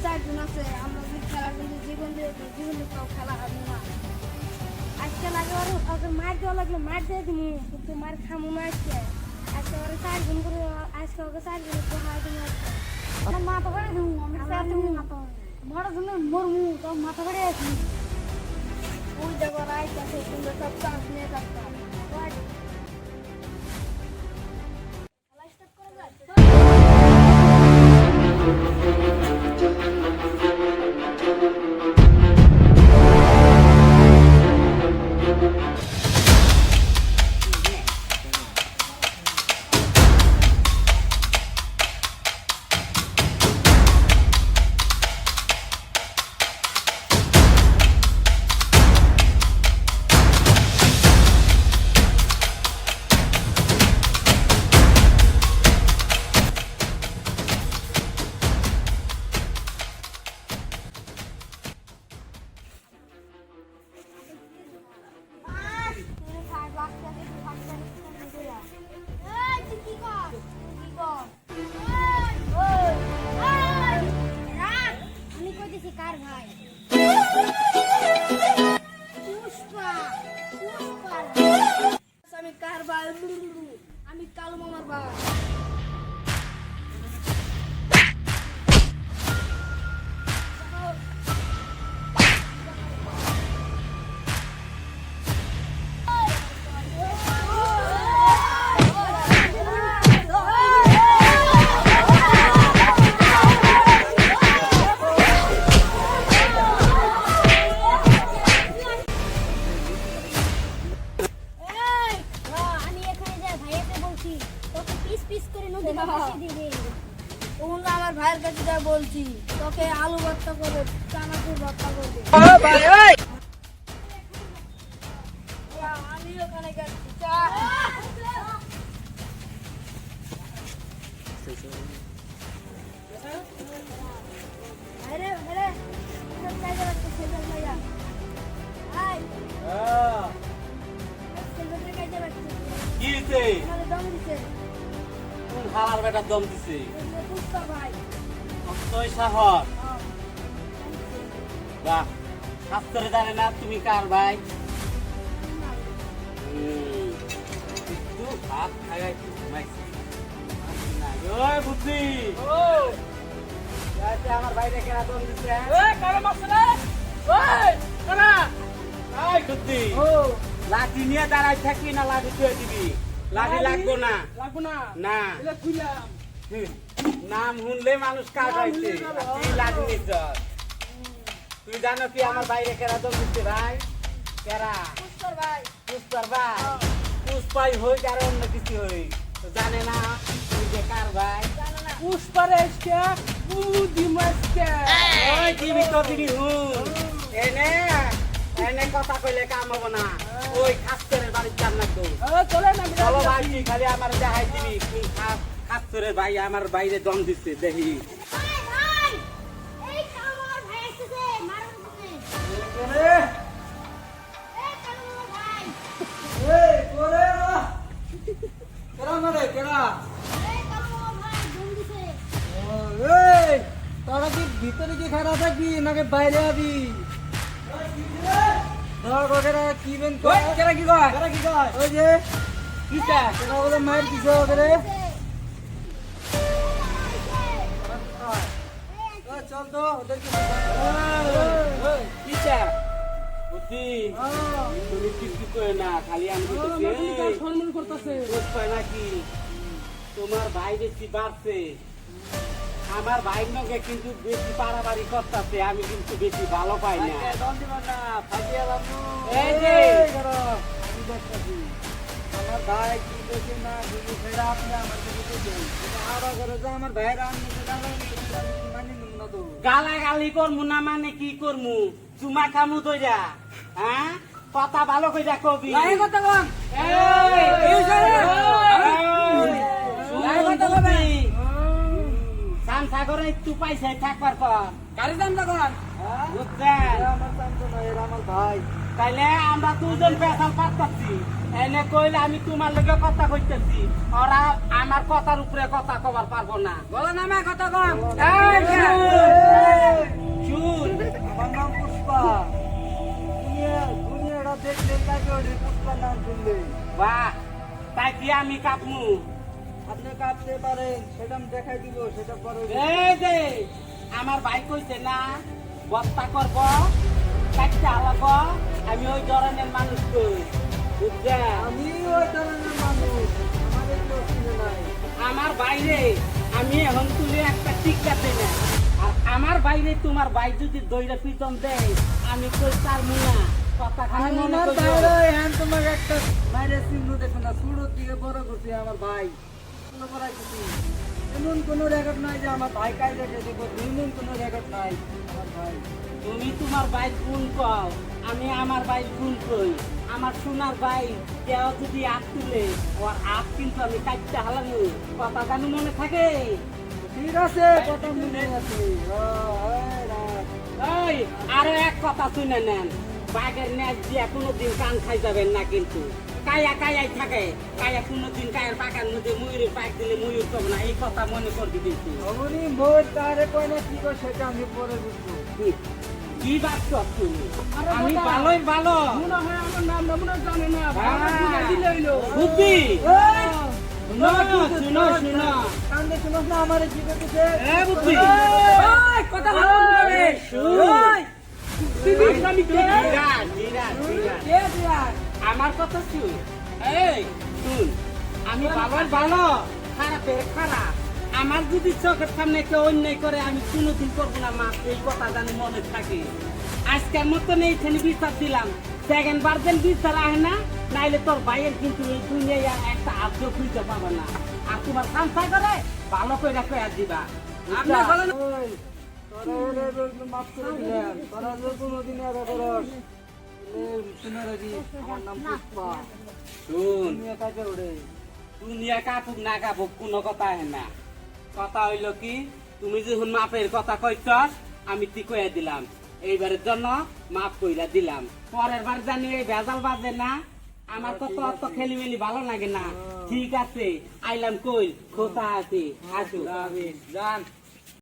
চারজন আছে আমরা খেলা কিন্তু জীবন খেলা হবে না আজকে লাগে ওকে মার দেওয়া লাগলো মার দিয়ে দিবি কিন্তু মার খামো না আজকে ওরা 4 দিন করে আজকে ওকে 4 দিন পোহাই দিন আমার মাথা ধরে দিবো আমি মাথা বড় জন্য মরমু তো মাথা ধরে আছি ওই দেখো রাইট আছে কিন্তু সব চান্স নিয়ে থাকতাম খেলা স্টার্ট করা যায় কার ভাই পুষ্পা পুষ্পার আমি কার ভাই আমি কালু মামার ভাই আমার ভাইয়ের কাছে যা বলছি তোকে আলু ভর্তা করবে চানাচুর ভর্তা করবে আমি ওখানে গেছি হালার বেটা দম দিছে ভাই শাস্ত্রে জানে না তুমি কার ভাই ভাত খাই বুদ্ধি আমার ভাইরে কেনা দম দিচ্ছে লাঠি নিয়ে দাঁড়াই থাকবি না লাঠি ছুঁয়ে দিবি লাঠি লাগবো না না নাম শুনলে মানুষ কাটাইছে লাঠি নিচ্ছ তুই জানো কি আমার বাইরে কেরা দম দিচ্ছে ভাই কেরা পুষ্পার ভাই পুষ্পাই হই আর অন্য কিছু হই জানে না তুই যে কার ভাই পুষ্পার দিবি তো দিবি হুন এনে এনে কথা কইলে কাম হবো না ওই খাস্তরের বাড়ির চার না চলো ভাই খালি আমার দেখাই দিবি খাস্তরের ভাই আমার বাইরে দম দিচ্ছে দেখি তোরা কি ভিতরে কি খারাপ থাকবি নাকি বাইরে আবি কি বেন কেরা কি কয় ওই যে কিটা কেরা বলে মায়ের কিছু করে চল তো ওদের কি কিটা বুদ্ধি তুমি কিছু কই না খালি আমি সম্মান করতেছে কয় নাকি তোমার ভাই বেশি বাড়ছে আমার ভাই নগে কিন্তু বেশি পারাবাড়ি করতেছে আমি কিন্তু বেশি ভালো পাই না এই যে আমার ভাই কি করছে না সেটা আপনি আমার আমার ভাইরা মানি না তো গালাগালি করমু না মানে কি করমু চুমা খামু তো যা হ্যাঁ কথা ভালো কইরা কবি লাইন কথা কন এই কথা কবে সান সাগরে একটু পয়সায় থাকবার পর গাড়ি দাম কন বুঝছেন আমার দাম তো নাই আমার ভাই তাইলে আমরা দুজন পেশাল পাচ্ছি এনে কইলে আমি তোমার লগে কথা কইতেছি ওরা আমার কথার উপরে কথা কবার পারবো না বলো নামে কথা কন শুন আমার নাম পুষ্পা দুনিয়াটা দেখলে কাকে ওঠে পুষ্পার নাম শুনলে বাহ তাই কি আমি কাপমু আপনি কাঁপতে পারেন সেটা আমি দেখাই দিব সেটা পরে এই যে আমার ভাই কইছে না বস্তা করব কাটতে আলাব আমি ওই ধরনের মানুষ কই বুঝছেন আমি ওই ধরনের মানুষ আমাদের কেউ চিনে নাই আমার বাইরে আমি এখন তুলে একটা টিকাতে না আর আমার বাইরে তোমার ভাই যদি দইরা পিছন দেয় আমি কই তার মুনা কথা খালি মনে আমার করো বাইরে হ্যাঁ তোমাকে একটা বাইরে চিহ্ন দেখো না ছোট থেকে বড় করছে আমার ভাই কোনো করাই কিছু এমন কোনো রেকর্ড নাই যে আমার ভাই কাজ রেখে দেবো এমন কোনো রেকর্ড নাই আমার ভাই তুমি তোমার ভাই গুণ কও আমি আমার ভাই গুণ কই আমার সোনার ভাই কেউ যদি হাত তুলে ওর হাত কিন্তু আমি কাটতে হালানো কথা জানো মনে থাকে ঠিক আছে কথা মনে আছে ওই আরো এক কথা শুনে নেন বাঘের ন্যাচ দিয়ে কোনোদিন কান খাই যাবেন না কিন্তু কায়া কায়াই থাকে কায়া কোনোদিন কায়ের পাকার মধ্যে ময়ূরের পাক দিলে ময়ূর কম না এই কথা মনে করবি কিন্তু অমনি মোর তারে কয় না কি করে সেটা আমি পরে বুঝবো কি বাদ কর তুমি আমি ভালোই ভালো মনে হয় আমার নাম মনে জানে না বুদ্ধি শুনো শুনো শুনো কান্দে শুনোস না আমার কি করতেছে এ বুদ্ধি কথা ভালো করে আমার কথা শুন এই শুন আমি ভালোর ভালো খারাপের খারাপ আমার যদি চোখের সামনে কেউ অন্যায় করে আমি কোনোদিন করবো না মা এই কথা জানি মনে থাকে আজকের মতন এইখানে বিচার দিলাম সেকেন্ড বার যেন বিচার আহে না নাইলে তোর ভাইয়ের কিন্তু এই দুনিয়ায় আর একটা আদ্য খুঁজতে পাবো না আর তোমার সামসা করে ভালো করে কয়ে দিবা আপনি বলেন তোরা এলে মাফ করে দিলাম তোরা যে কোনোদিন আর করস শুনে রাখি আমার নাম পুষ্পা শুন দুনিয়া কাকে ওড়ে দুনিয়া কাপুক না কাপুক কোনো কথা আহে না কথা হইল কি তুমি যখন মাপের কথা কইছস আমি ঠিক কইয়া দিলাম এইবারের জন্য মাপ কইরা দিলাম পরের বার জানি এই ভেজাল বাজে না আমার তো অত খেলিমেলি ভালো লাগে না ঠিক আছে আইলাম কই খোতা আছে আসো যান